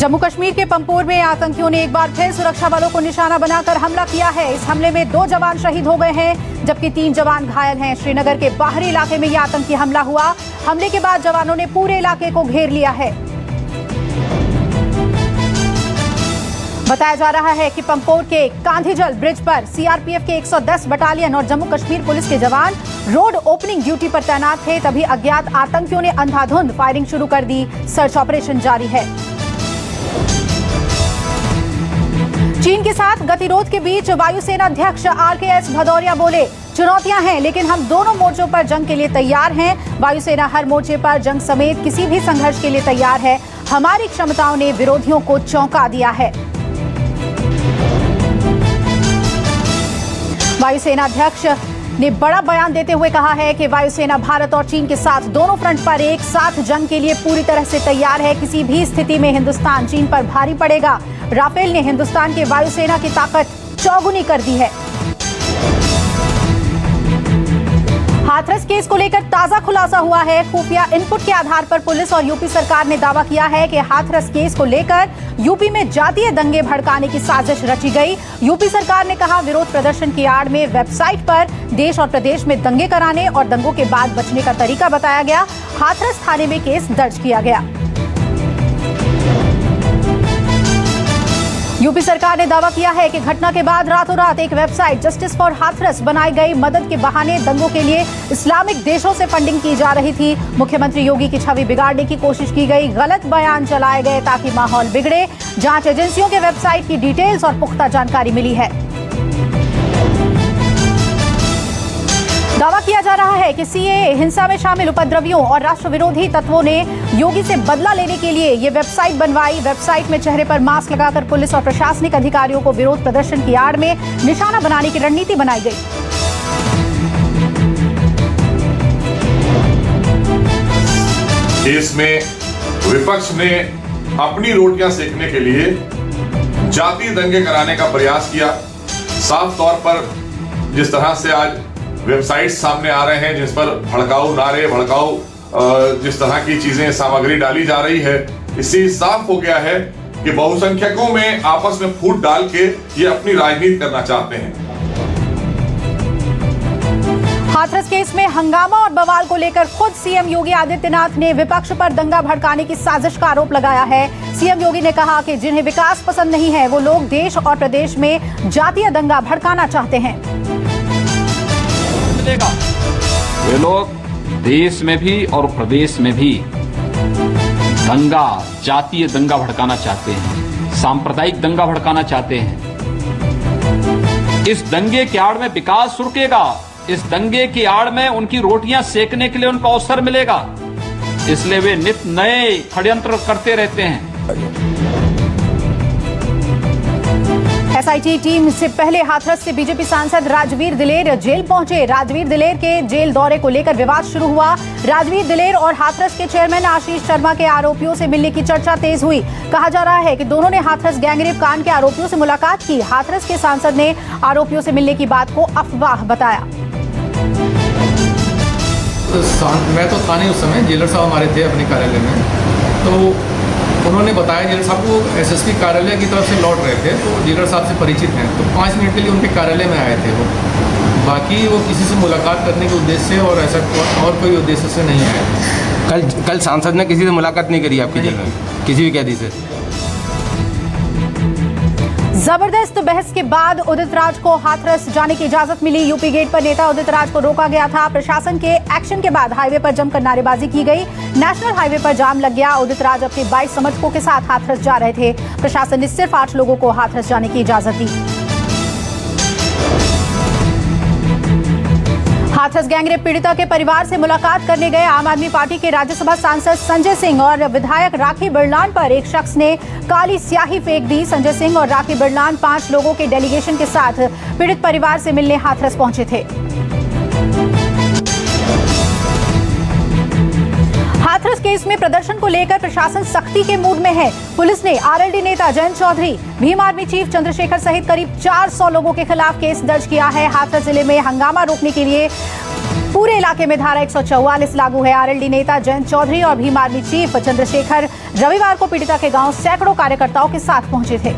जम्मू कश्मीर के पंपोर में आतंकियों ने एक बार फिर सुरक्षा बलों को निशाना बनाकर हमला किया है। इस हमले में 2 जवान शहीद हो गए हैं जबकि 3 जवान घायल हैं। श्रीनगर के बाहरी इलाके में यह आतंकी हमला हुआ। हमले के बाद जवानों ने पूरे इलाके को घेर लिया है। बताया जा रहा है कि पंपोर के कांधीजल ब्रिज पर सीआरपीएफ के 110 बटालियन और जम्मू कश्मीर पुलिस के जवान रोड ओपनिंग ड्यूटी पर तैनात थे, तभी अज्ञात आतंकियों ने अंधाधुंध फायरिंग शुरू कर दी। सर्च ऑपरेशन जारी है। चीन के साथ गतिरोध के बीच वायुसेना अध्यक्ष आरकेएस भदौरिया बोले, चुनौतियां हैं लेकिन हम दोनों मोर्चों पर जंग के लिए तैयार हैं। वायुसेना हर मोर्चे पर जंग समेत किसी भी संघर्ष के लिए तैयार है। हमारी क्षमताओं ने विरोधियों को चौंका दिया है। वायुसेना अध्यक्ष ने बड़ा बयान देते हुए कहा है कि वायुसेना भारत और चीन के साथ दोनों फ्रंट पर एक साथ जंग के लिए पूरी तरह से तैयार है। किसी भी स्थिति में हिंदुस्तान चीन पर भारी पड़ेगा। राफेल ने हिंदुस्तान के वायुसेना की ताकत चौगुनी कर दी है। हाथरस केस को लेकर ताजा खुलासा हुआ है। खुफिया इनपुट के आधार पर पुलिस और यूपी सरकार ने दावा किया है कि हाथरस केस को लेकर यूपी में जातीय दंगे भड़काने की साजिश रची गई। यूपी सरकार ने कहा, विरोध प्रदर्शन की आड़ में वेबसाइट पर देश और प्रदेश में दंगे कराने और दंगों के बाद बचने का तरीका बताया गया। हाथरस थाने में केस दर्ज किया गया। यूपी सरकार ने दावा किया है कि घटना के बाद रातों रात एक वेबसाइट जस्टिस फॉर हाथरस बनाई गई। मदद के बहाने दंगों के लिए इस्लामिक देशों से फंडिंग की जा रही थी। मुख्यमंत्री योगी की छवि बिगाड़ने की कोशिश की गई। गलत बयान चलाए गए ताकि माहौल बिगड़े। जांच एजेंसियों के वेबसाइट की डिटेल्स और पुख्ता जानकारी मिली है। दावा किया जा रहा है कि सीएए हिंसा में शामिल उपद्रवियों और राष्ट्र विरोधी तत्वों ने योगी से बदला लेने के लिए ये वेबसाइट बनवाई। वेबसाइट में चेहरे पर मास्क लगाकर पुलिस और प्रशासनिक अधिकारियों को विरोध प्रदर्शन की आड़ में निशाना बनाने की रणनीति बनाई गई। देश में विपक्ष ने अपनी रोटियां सेकने के लिए जातीय दंगे कराने का प्रयास किया। साफ तौर पर जिस तरह से आज वेबसाइट सामने आ रहे हैं जिस पर भड़काऊ नारे, भड़काऊ जिस तरह की चीजें, सामग्री डाली जा रही है, इससे साफ हो गया है कि बहुसंख्यकों में आपस में फूट डाल के ये अपनी राजनीति करना चाहते हैं। हाथरस केस में हंगामा और बवाल को लेकर खुद सीएम योगी आदित्यनाथ ने विपक्ष पर दंगा भड़काने की साजिश का आरोप लगाया है। सीएम योगी ने कहा कि जिन्हें विकास पसंद नहीं है वो लोग देश और प्रदेश में जातीय दंगा भड़काना चाहते हैं। वे लोग देश में भी और प्रदेश में भी दंगा, जातीय दंगा भड़काना चाहते हैं, सांप्रदायिक दंगा भड़काना चाहते हैं। इस दंगे की आड़ में विकास रुकेगा। इस दंगे की आड़ में उनकी रोटियां सेकने के लिए उनको अवसर मिलेगा। इसलिए वे नित नए षड्यंत्र करते रहते हैं। एसआईटी टीम से पहले हाथरस से बीजेपी सांसद राजवीर दिलेर जेल पहुंचे। राजवीर दिलेर के जेल दौरे को लेकर विवाद शुरू हुआ। राजवीर दिलेर और हाथरस के चेयरमैन आशीष शर्मा के आरोपियों से मिलने की चर्चा तेज हुई। कहा जा रहा है कि दोनों ने हाथरस गैंगरेप कांड के आरोपियों से मुलाकात की। हाथरस के सांसद ने आरोपियों से मिलने की बात को अफवाह बताया। मैं तो था नहीं उस समय, जेलर साहब हमारे थे अपने कार्यालय में, तो उन्होंने बताया जेलर साहब को एसएसपी कार्यालय की तरफ से लौट रहे थे, तो जेलर साहब से परिचित हैं, तो 5 मिनट के लिए उनके कार्यालय में आए थे वो। बाकी वो किसी से मुलाकात करने के उद्देश्य से और ऐसा और कोई उद्देश्य से नहीं आए। कल सांसद ने किसी से मुलाकात नहीं करी आपकी जेल में, किसी भी कैदी से? जबरदस्त बहस के बाद उदित राज को हाथरस जाने की इजाजत मिली। यूपी गेट पर नेता उदित राज को रोका गया था। प्रशासन के एक्शन के बाद हाईवे पर जमकर नारेबाजी की गई। नेशनल हाईवे पर जाम लग गया। उदित राज अपने 22 समर्थकों के साथ हाथरस जा रहे थे। प्रशासन ने सिर्फ 8 लोगों को हाथरस जाने की इजाजत दी। हाथरस गैंगरेप पीड़िता के परिवार से मुलाकात करने गए आम आदमी पार्टी के राज्यसभा सांसद संजय सिंह और विधायक राखी बिरलान पर एक शख्स ने काली स्याही फेंक दी। संजय सिंह और राखी बिरलान 5 लोगों के डेलीगेशन के साथ पीड़ित परिवार से मिलने हाथरस पहुंचे थे। हाथरस केस में प्रदर्शन को लेकर प्रशासन सख्ती के मूड में है। पुलिस ने आरएलडी नेता जयंत चौधरी, भीम आर्मी चीफ चंद्रशेखर सहित करीब 400 लोगों के खिलाफ केस दर्ज किया है। हाथरस जिले में हंगामा रोकने के लिए पूरे इलाके में धारा 144 लागू है। आरएलडी नेता जयंत चौधरी और भीम आर्मी चीफ चंद्रशेखर रविवार को पीड़िता के गांव सैकड़ों कार्यकर्ताओं के साथ पहुंचे थे।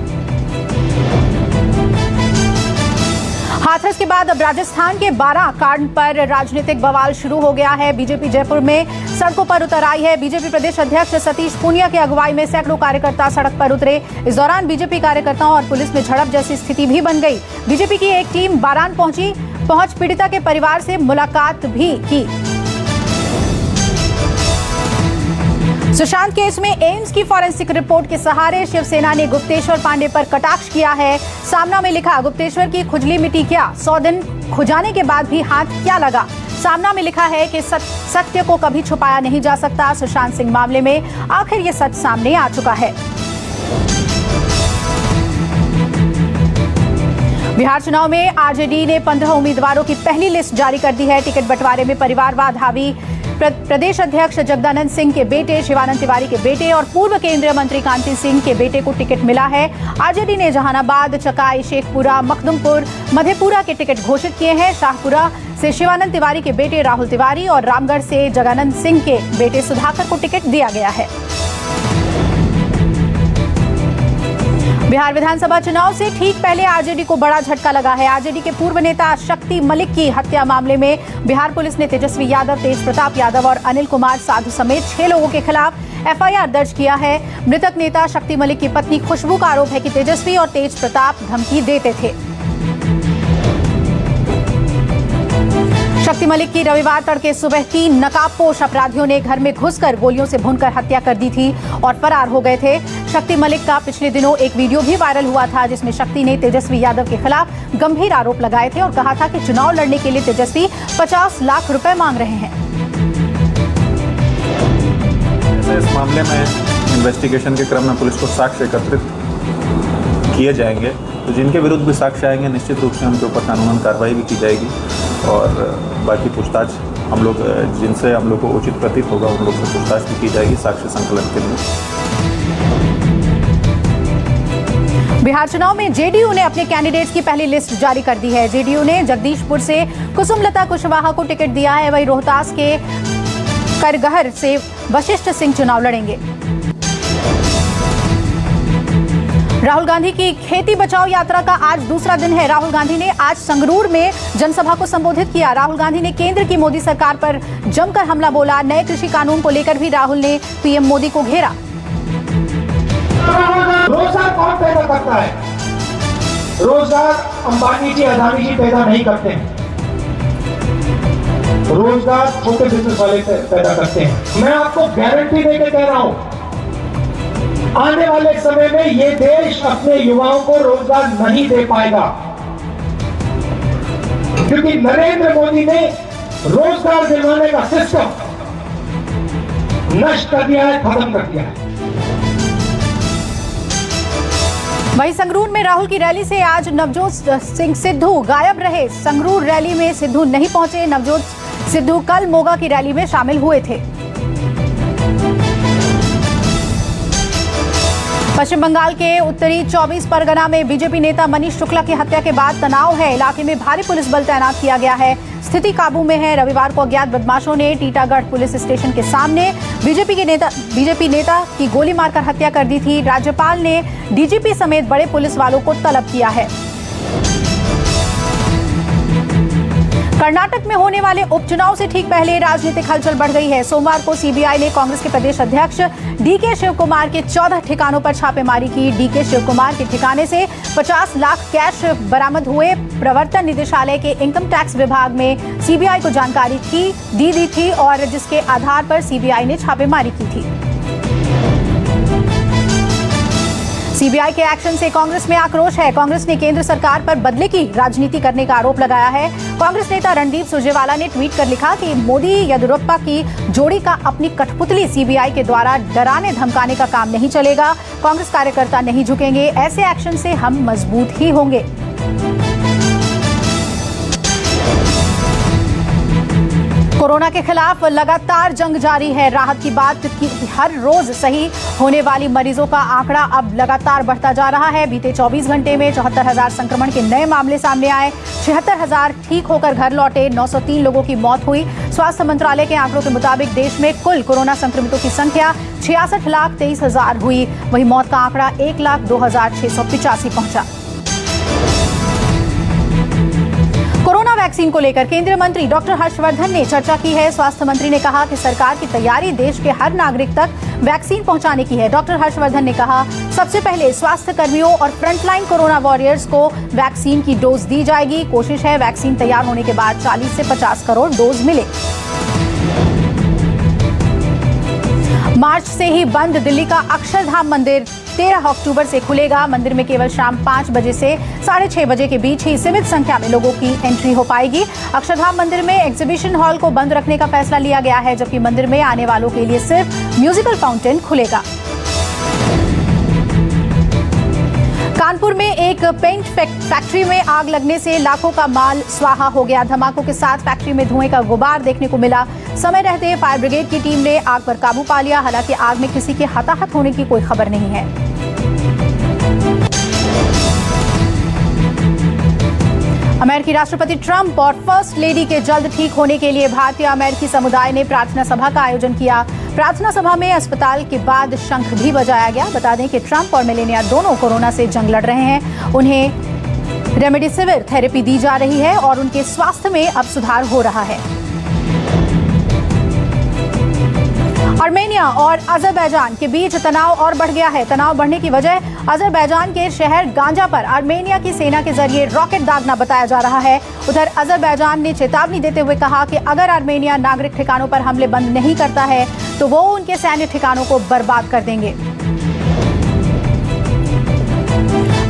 हाथरस के बाद अब राजस्थान के 12 कांड पर राजनीतिक बवाल शुरू हो गया है। बीजेपी जयपुर में सड़कों पर उतर आई है। बीजेपी प्रदेश अध्यक्ष सतीश पूनिया की अगुवाई में सैकड़ों कार्यकर्ता सड़क पर उतरे। इस दौरान बीजेपी कार्यकर्ताओं और पुलिस में झड़प जैसी स्थिति भी बन गई। बीजेपी की एक टीम बारान पहुंच पीड़िता के परिवार से मुलाकात भी की। सुशांत केस में एम्स की फॉरेंसिक रिपोर्ट के सहारे शिवसेना ने गुप्तेश्वर पांडे पर कटाक्ष किया है। सामना में लिखा, गुप्तेश्वर की खुजली मिटी क्या, 100 दिन खुजाने के बाद भी हाथ क्या लगा। सामना में लिखा है कि सत्य को कभी छुपाया नहीं जा सकता। सुशांत सिंह मामले में आखिर ये सच सामने आ चुका है। बिहार चुनाव में आरजेडी ने 15 उम्मीदवारों की पहली लिस्ट जारी कर दी है। टिकट बंटवारे में परिवारवाद हावी। प्रदेश अध्यक्ष जगदानंद सिंह के बेटे, शिवानंद तिवारी के बेटे और पूर्व केंद्रीय मंत्री कांति सिंह के बेटे को टिकट मिला है। आरजेडी ने जहानाबाद, चकाई, शेखपुरा, मखदुमपुर, मधेपुरा के टिकट घोषित किए हैं। शाहपुरा से शिवानंद तिवारी के बेटे राहुल तिवारी और रामगढ़ से जगानंद सिंह के बेटे सुधाकर को टिकट दिया गया है। बिहार विधानसभा चुनाव से ठीक पहले आरजेडी को बड़ा झटका लगा है। आरजेडी के पूर्व नेता शक्ति मलिक की हत्या मामले में बिहार पुलिस ने तेजस्वी यादव, तेज प्रताप यादव और अनिल कुमार साधु समेत 6 लोगों के खिलाफ एफआईआर दर्ज किया है। मृतक नेता शक्ति मलिक की पत्नी खुशबू का आरोप है कि तेजस्वी और तेज प्रताप धमकी देते थे। शक्ति मलिक की रविवार तड़के सुबह 3 नकाबपोश अपराधियों ने घर में घुसकर गोलियों से भूनकर हत्या कर दी थी और फरार हो गए थे। शक्ति मलिक का पिछले दिनों एक वीडियो भी वायरल हुआ था जिसमें शक्ति ने तेजस्वी यादव के खिलाफ गंभीर आरोप लगाए थे और कहा था कि चुनाव लड़ने के लिए तेजस्वी 50 लाख रुपए मांग रहे हैं। इस मामले में इन्वेस्टिगेशन के क्रम में पुलिस को साक्ष्य एकत्रित किए जाएंगे, तो जिनके विरुद्ध भी साक्ष्य आएंगे निश्चित रूप से उनके ऊपर कानूनन कार्रवाई भी की जाएगी और बाकी पूछताछ हम लोग जिनसे हम लोग को उचित प्रतीत होगा उन लोग से पूछताछ भी की जाएगी साक्ष्य संकलन के लिए। बिहार चुनाव में जेडीयू ने अपने कैंडिडेट्स की पहली लिस्ट जारी कर दी है। जेडीयू ने जगदीशपुर से कुसुमलता कुशवाहा को टिकट दिया है। वहीं रोहतास के करगहर से वशिष्ठ सिंह चुनाव लड़ेंगे। राहुल गांधी की खेती बचाओ यात्रा का आज दूसरा दिन है। राहुल गांधी ने आज संगरूर में जनसभा को संबोधित किया। राहुल गांधी ने केंद्र की मोदी सरकार पर जमकर हमला बोला। नए कृषि कानून को लेकर भी राहुल ने पीएम मोदी को घेरा। रोजगार कौन पैदा करता है? रोजगार अंबानी जी, अदानी जी पैदा नहीं करते हैं। रोजगार छोटे बिजनेस वाले पैदा करते हैं। मैं आपको गारंटी देकर कह रहा हूं, आने वाले समय में ये देश अपने युवाओं को रोजगार नहीं दे पाएगा, क्योंकि नरेंद्र मोदी ने रोजगार दिलवाने का सिस्टम नष्ट कर दिया है, खत्म कर दिया है। वहीं संगरूर में राहुल की रैली से आज नवजोत सिंह सिद्धू गायब रहे। संगरूर रैली में सिद्धू नहीं पहुंचे। नवजोत सिद्धू कल मोगा की रैली में शामिल हुए थे। पश्चिम बंगाल के उत्तरी 24 परगना में बीजेपी नेता मनीष शुक्ला की हत्या के बाद तनाव है। इलाके में भारी पुलिस बल तैनात किया गया है। स्थिति काबू में है। रविवार को अज्ञात बदमाशों ने टीटागढ़ पुलिस स्टेशन के सामने बीजेपी नेता की गोली मारकर हत्या कर दी थी। राज्यपाल ने डीजीपी समेत बड़े पुलिस वालों को तलब किया है। कर्नाटक में होने वाले उपचुनाव से ठीक पहले राजनीतिक हलचल बढ़ गई है। सोमवार को सीबीआई ने कांग्रेस के प्रदेश अध्यक्ष डीके शिव कुमार के 14 ठिकानों पर छापेमारी की। डीके शिव कुमार के ठिकाने से 50 लाख कैश बरामद हुए। प्रवर्तन निदेशालय के इनकम टैक्स विभाग में सीबीआई को जानकारी दी थी और जिसके आधार पर सीबीआई ने छापेमारी की थी। सीबीआई के एक्शन से कांग्रेस में आक्रोश है। कांग्रेस ने केंद्र सरकार पर बदले की राजनीति करने का आरोप लगाया है। कांग्रेस नेता रणदीप सुरजेवाला ने ट्वीट कर लिखा कि मोदी येदियुरप्पा की जोड़ी का अपनी कठपुतली सीबीआई के द्वारा डराने धमकाने का काम नहीं चलेगा। कांग्रेस कार्यकर्ता नहीं झुकेंगे। ऐसे एक्शन से हम मजबूत ही होंगे। कोरोना के खिलाफ लगातार जंग जारी है। राहत की बात कि हर रोज सही होने वाली मरीजों का आंकड़ा अब लगातार बढ़ता जा रहा है। बीते 24 घंटे में 74,000 संक्रमण के नए मामले सामने आए, 76,000 ठीक होकर घर लौटे, 903 लोगों की मौत हुई। स्वास्थ्य मंत्रालय के आंकड़ों के मुताबिक देश में कुल कोरोना संक्रमितों की संख्या 66,23,000 हुई। वहीं मौत का आंकड़ा 1,02,685 पहुंचा। कोरोना वैक्सीन को लेकर केंद्रीय मंत्री डॉक्टर हर्षवर्धन ने चर्चा की है। स्वास्थ्य मंत्री ने कहा कि सरकार की तैयारी देश के हर नागरिक तक वैक्सीन पहुंचाने की है। डॉक्टर हर्षवर्धन ने कहा, सबसे पहले स्वास्थ्य कर्मियों और फ्रंटलाइन कोरोना वॉरियर्स को वैक्सीन की डोज दी जाएगी। कोशिश है वैक्सीन तैयार होने के बाद 40 से 50 करोड़ डोज मिले। मार्च से ही बंद दिल्ली का अक्षरधाम मंदिर 13 अक्टूबर से खुलेगा। मंदिर में केवल शाम 5 बजे से 6:30 बजे के बीच ही सीमित संख्या में लोगों की एंट्री हो पाएगी। अक्षरधाम मंदिर में एग्जीबिशन हॉल को बंद रखने का फैसला लिया गया है, जबकि मंदिर में आने वालों के लिए सिर्फ म्यूजिकल फाउंटेन खुलेगा। कानपुर में एक पेंट फैक्ट्री में आग लगने से लाखों का माल स्वाहा हो गया। धमाकों के साथ फैक्ट्री में धुएं का गुबार देखने को मिला। समय रहते फायर ब्रिगेड की टीम ने आग पर काबू पा लिया। हालांकि आग में किसी के हताहत होने की कोई खबर नहीं है। अमेरिकी राष्ट्रपति ट्रंप और फर्स्ट लेडी के जल्द ठीक होने के लिए भारतीय अमेरिकी समुदाय ने प्रार्थना सभा का आयोजन किया। प्रार्थना सभा में अस्पताल के बाद शंख भी बजाया गया। बता दें कि ट्रंप और मेलेनिया दोनों कोरोना से जंग लड़ रहे हैं। उन्हें रेमडेसिविर थेरेपी दी जा रही है और उनके स्वास्थ्य में अब सुधार हो रहा है। आर्मेनिया और अजरबैजान के बीच तनाव और बढ़ गया है। तनाव बढ़ने की वजह अजरबैजान के शहर गांजा पर आर्मेनिया की सेना के जरिए रॉकेट दागना बताया जा रहा है। उधर अजरबैजान ने चेतावनी देते हुए कहा कि अगर आर्मेनिया नागरिक ठिकानों पर हमले बंद नहीं करता है तो वो उनके सैन्य ठिकानों को बर्बाद कर देंगे।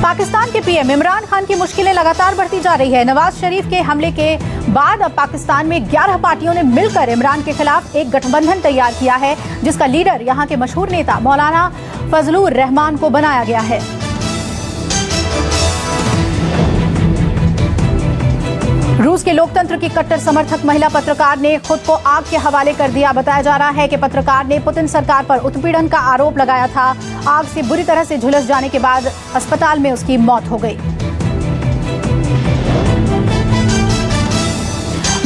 पाकिस्तान के पीएम इमरान खान की मुश्किलें लगातार बढ़ती जा रही है। नवाज शरीफ के हमले के बाद अब पाकिस्तान में 11 पार्टियों ने मिलकर इमरान के खिलाफ एक गठबंधन तैयार किया है, जिसका लीडर यहां के मशहूर नेता मौलाना फजलुर रहमान को बनाया गया है। रूस के लोकतंत्र की कट्टर समर्थक महिला पत्रकार ने खुद को आग के हवाले कर दिया। बताया जा रहा है कि पत्रकार ने पुतिन सरकार पर उत्पीड़न का आरोप लगाया था। आग से बुरी तरह से झुलस जाने के बाद अस्पताल में उसकी मौत हो गई।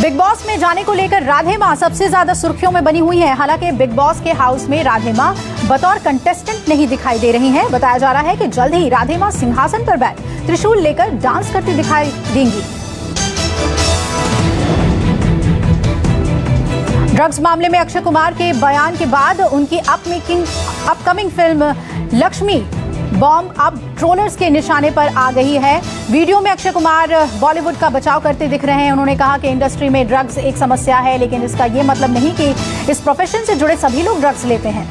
बिग बॉस में जाने को लेकर राधे मां सबसे ज्यादा सुर्खियों में बनी हुई है। हालांकि बिग बॉस के हाउस में राधे मां बतौर कंटेस्टेंट नहीं दिखाई दे रही हैं। बताया जा रहा है कि जल्द ही राधे मां सिंहासन पर बैठ त्रिशूल लेकर डांस करती दिखाई देंगी। ड्रग्स मामले में अक्षय कुमार के बयान के बाद उनकी अपकमिंग फिल्म लक्ष्मी बॉम्ब अब ट्रोलर्स के निशाने पर आ गई है। वीडियो में अक्षय कुमार बॉलीवुड का बचाव करते दिख रहे हैं। उन्होंने कहा कि इंडस्ट्री में ड्रग्स एक समस्या है, लेकिन इसका ये मतलब नहीं कि इस प्रोफेशन से जुड़े सभी लोग ड्रग्स लेते हैं।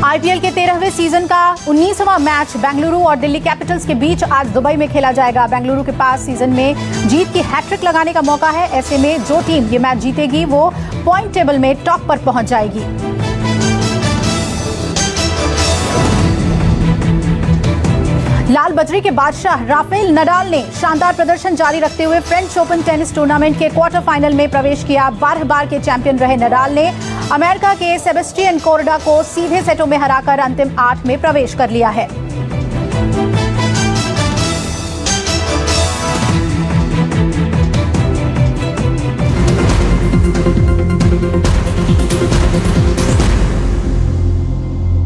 आईपीएल के 13वें सीजन का 19वां मैच बेंगलुरु और दिल्ली कैपिटल्स के बीच आज दुबई में खेला जाएगा। बेंगलुरु के पास सीजन में जीत की हैट्रिक लगाने का मौका है। ऐसे में जो टीम ये मैच जीतेगी वो पॉइंट टेबल में टॉप पर पहुंच जाएगी। लाल बजरी के बादशाह राफेल नडाल ने शानदार प्रदर्शन जारी रखते हुए फ्रेंच ओपन टेनिस टूर्नामेंट के क्वार्टर फाइनल में प्रवेश किया। 12 बार के चैंपियन रहे नडाल ने अमेरिका के सेबेस्टियन कोर्डा को सीधे सेटों में हराकर अंतिम 8 में प्रवेश कर लिया है।